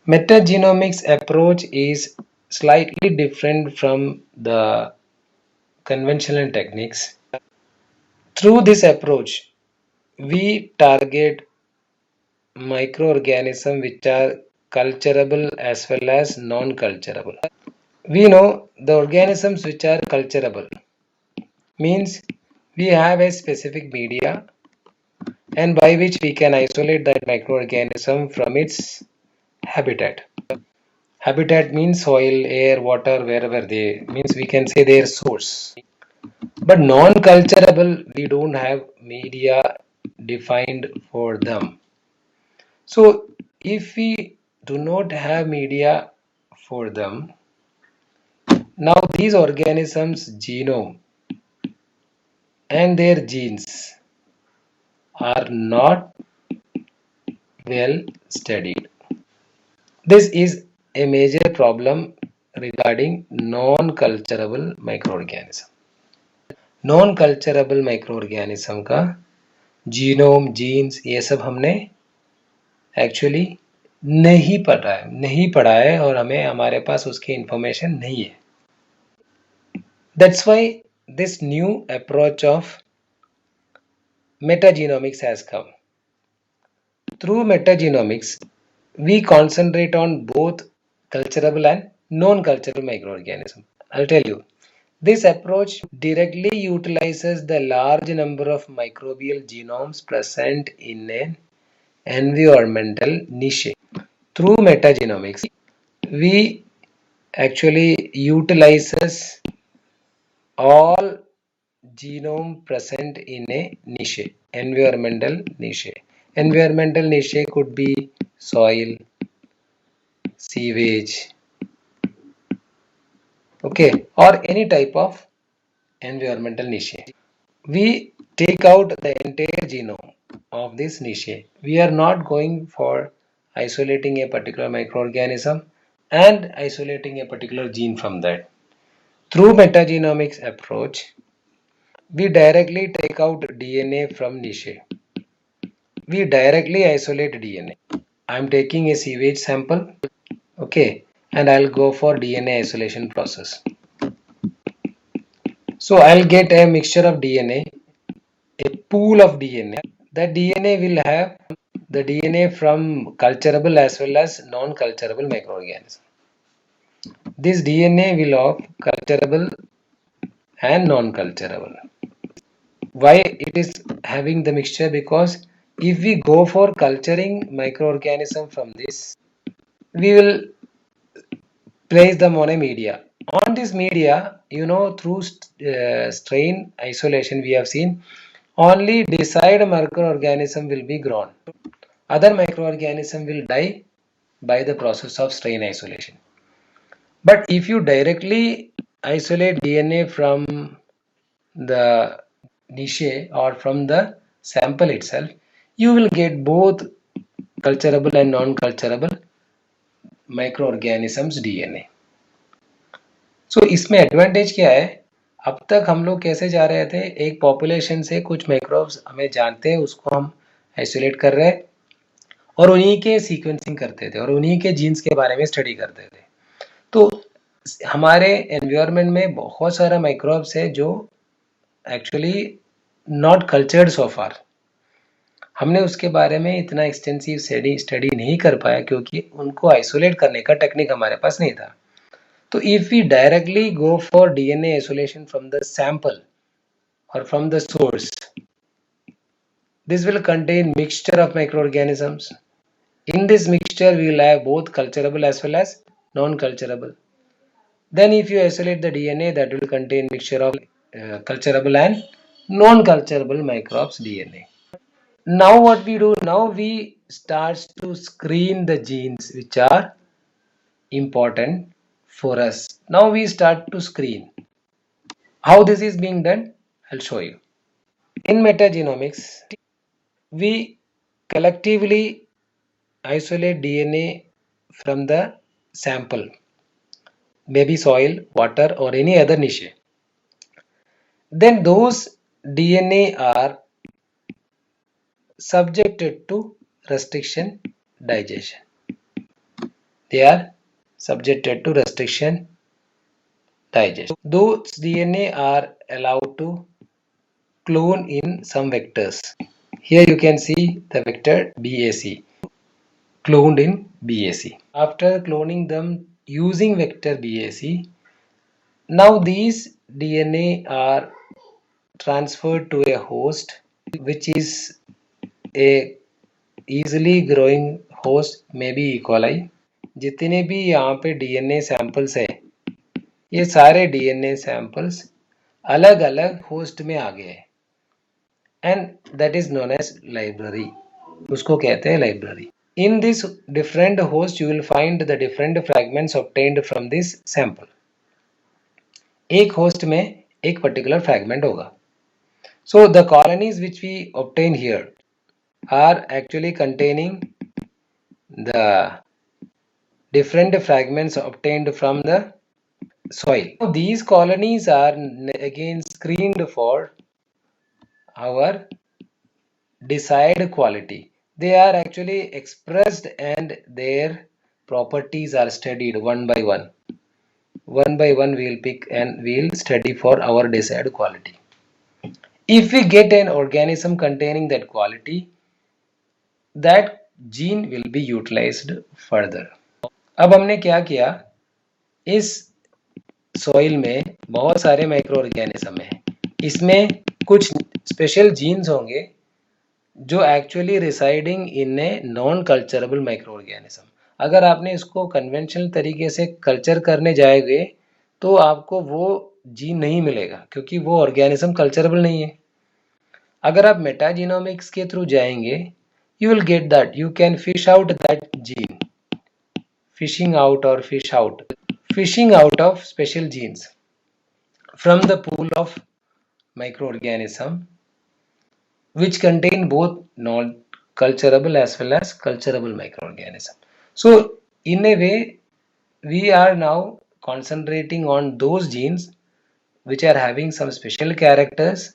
Metagenomics approach is slightly different from the conventional techniques. Through this approach, we target microorganisms which are culturable as well as non-culturable. We know the organisms which are culturable means we have a specific media and by which we can isolate that microorganism from its habitat. Habitat means soil, air, water, wherever they means we can say their source. But non-culturable, we don't have media defined for them. So if we do not have media for them, now these organisms' genome and their genes are not well studied. This is a major problem regarding non-culturable microorganism. Non-culturable microorganism का genome jeans ये सब हमने actually नहीं पढ़ा है और हमें हमारे पास उसकी इंफॉर्मेशन नहीं है. That's why this new approach of metagenomics has come. Through metagenomics, we concentrate on both culturable and non-cultural microorganisms. I'll tell you. This approach directly utilizes the large number of microbial genomes present in an environmental niche. Through metagenomics, we actually utilizes all genome present in a niche, environmental niche. Environmental niche could be soil, sewage, okay, or any type of environmental niche. We take out the entire genome of this niche. We are not going for isolating a particular microorganism and isolating a particular gene from that. Through metagenomics approach, we directly take out DNA from niche. We directly isolate DNA. I am taking a sewage sample, okay, and I'll go for DNA isolation process. So I'll get a mixture of DNA, a pool of DNA. That DNA will have the DNA from culturable as well as non-culturable microorganism. This DNA will have culturable and non-culturable. Why it is having the mixture? Because if we go for culturing microorganism from this, we will place them on a media. On this media, through strain isolation, we have seen only desired microorganism will be grown. Other microorganism will die by the process of strain isolation. But if you directly isolate DNA from the niche or from the sample itself, you will get both culturable and non-culturable microorganisms DNA. So इसमें advantage क्या है? अब तक हम लोग कैसे जा रहे थे, एक पॉपुलेशन से कुछ माइक्रोब्स हमें जानते हैं, उसको हम आइसोलेट कर रहे हैं और उन्हीं के सीक्वेंसिंग करते थे और उन्हीं के जीन्स के बारे में स्टडी करते थे. तो हमारे एनवायरनमेंट में बहुत सारा माइक्रोब्स है जो एक्चुअली नॉट कल्चर्ड सो फार. हमने उसके बारे में इतना एक्सटेंसिव स्टडी नहीं कर पाया क्योंकि उनको आइसोलेट करने का टेक्निक हमारे पास नहीं था. तो if we directly go for DNA isolation from the sample or from the source, this will contain mixture of microorganisms. In this mixture, we will have both culturable as well as non-culturable. Then if you isolate the DNA, that will contain mixture of culturable and non-culturable microbes DNA. Now what we do? Now we start to screen the genes which are important for us. Now we start to screen. How this is being done? I'll show you. In metagenomics, we collectively isolate DNA from the sample, maybe soil, water, or any other niche. Then those DNA are subjected to restriction digestion. they are subjected to restriction digestion. Those DNA are allowed to clone in some vectors. Here you can see the vector BAC cloned in BAC. After cloning them using vector BAC, now these DNA are transferred to a host which is a easily growing host, maybe E. coli. जितने भी यहाँ पे DNA samples है, ये सारे DNA samples अलग अलग host में आ गए and that is known as library. उसको कहते हैं library. In this different host you will find the different fragments obtained from this sample. एक host में एक particular fragment होगा. So the colonies which we obtain here are actually containing the different fragments obtained from the soil. Now these colonies are again screened for our desired quality. They are actually expressed and their properties are studied one by one. One by one we will pick and we will study for our desired quality. If we get an organism containing that quality, that gene will be utilized further. अब हमने क्या किया, इस soil में बहुत सारे micro organism हैं, इसमें कुछ स्पेशल जीन्स होंगे जो actually residing in a non culturable micro organism. अगर आपने इसको कन्वेंशनल तरीके से कल्चर करने जाएंगे तो आपको वो जीन नहीं मिलेगा क्योंकि वो ऑर्गेनिज्म कल्चरेबल नहीं है. अगर आप मेटाजीनोमिक्स के थ्रू जाएंगे, you will get that you can fish out that gene, fishing out of special genes from the pool of microorganism which contain both non-culturable as well as culturable microorganism. So in a way we are now concentrating on those genes which are having some special characters.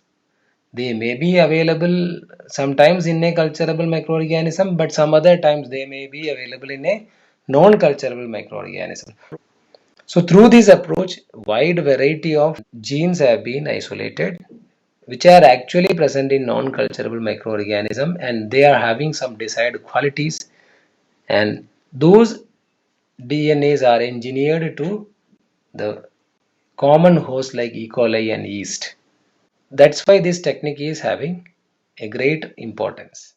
They may be available sometimes in a culturable microorganism, but some other times they may be available in a non-culturable microorganism. So through this approach, wide variety of genes have been isolated, which are actually present in non-culturable microorganism, and they are having some desired qualities, and those DNAs are engineered to the common host like E. coli and yeast. That's why this technique is having a great importance.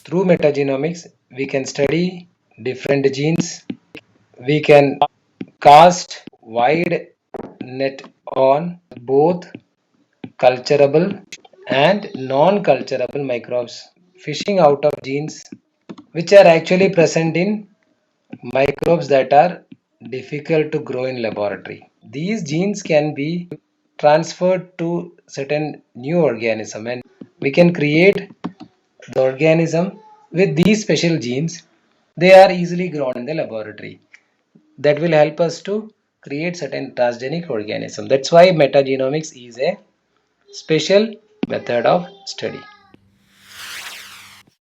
Through metagenomics, we can study different genes. We can cast wide net on both culturable and non-culturable microbes, fishing out of genes which are actually present in microbes that are difficult to grow in laboratory. These genes can be transferred to certain new organism and we can create the organism with these special genes. They are easily grown in the laboratory. That will help us to create certain transgenic organism. That's why metagenomics is a special method of study.